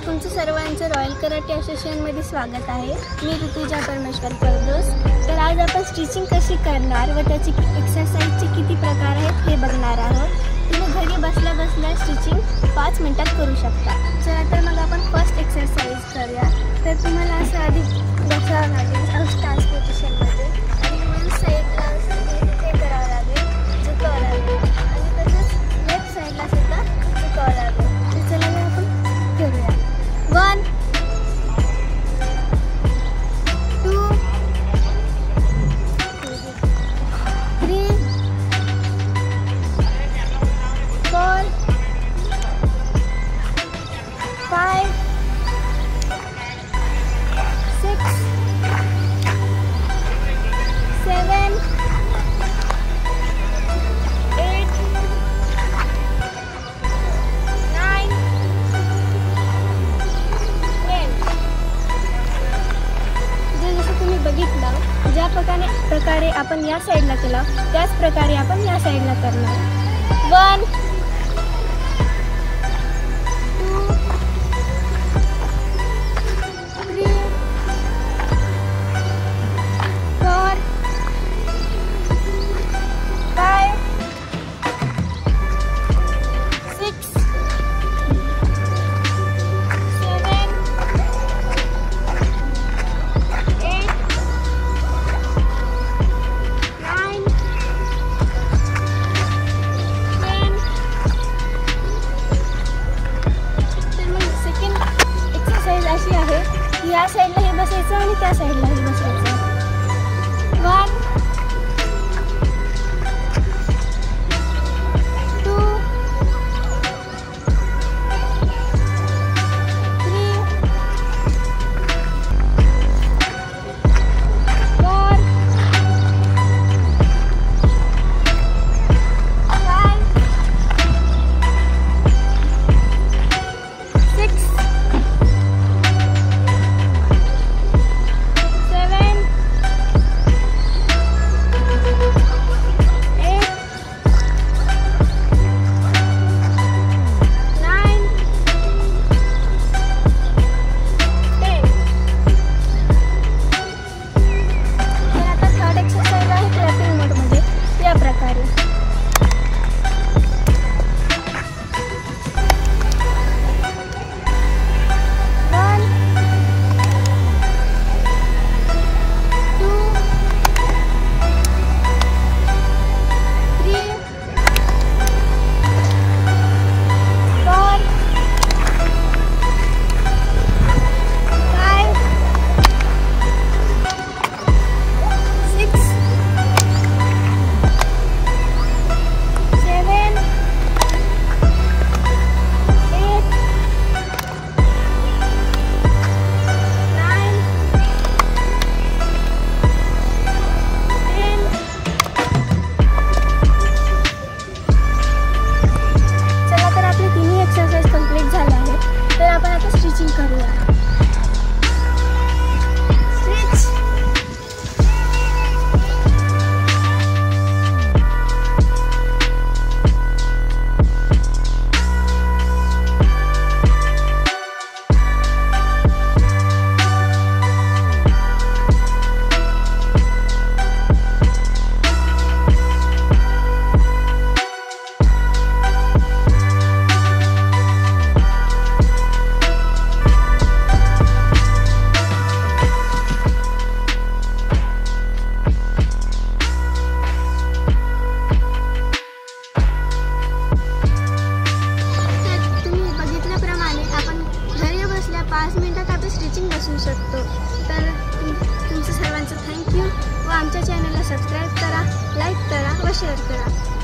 तुमचं सर्वांचं royal karate असोसिएशनमध्ये स्वागत आहे। मी ऋतुजा परमेश्वर परदोस। तर आज आपण स्टिचिंग कशी करणार व त्याची एक्सरसाइजचे किती प्रकार आहेत हे बघणार आहोत। तुम्ही घरी बसल्या बसल्या स्टिचिंग 5 मिनिटात करू शकता। चला तर मग आपण फर्स्ट एक्सरसाइज करूया। तर तुम्हाला असं आधी बसावं लागेल स्टान्स पोझिशनमध्ये आणि वन साईडला हे करावं लागेल, झुकावं लागेल आणि तसंच लेफ्ट साईडला सुद्धा झुकावं लागेल। तर चला मग आपण करूया। 1 2 3 4 5 6 7 8 9 10। जसं तुम्ही बघितलं, ज्या प्रकारे आपण या साईडला केला त्याच प्रकारे आपण या साईडला करणार। 1 2 3 4 5 6 7 8 9 10। तर मग सेकंड एक्सरसाइज अशी आहे की या साईडला हे बसायचं आणि त्या साईडला हे बसायचं। 1 2 3 4 5 6 7 8 9 10। तर आता थर्ड एक्सरसाइज आहे क्लॅपिंग मोडमध्ये या प्रकारे। 1 2 3 4 5 6 7 8 9 10। चला तर आपले तिन्ही एक्सरसाइज कंप्लीट झाले आहेत। तर आपण आता स्टिचिंग करूया। स्टिच। तर तुम्ही बघितल्याप्रमाणे आपण घरी बसल्या 5 मिनिटात आपण स्टिचिंग बसवू शकतो। तर तुमचं सर्वांचं थँक्यू व आमच्या चॅनलला सबस्क्राईब करा, लाईक करा व शेअर करा।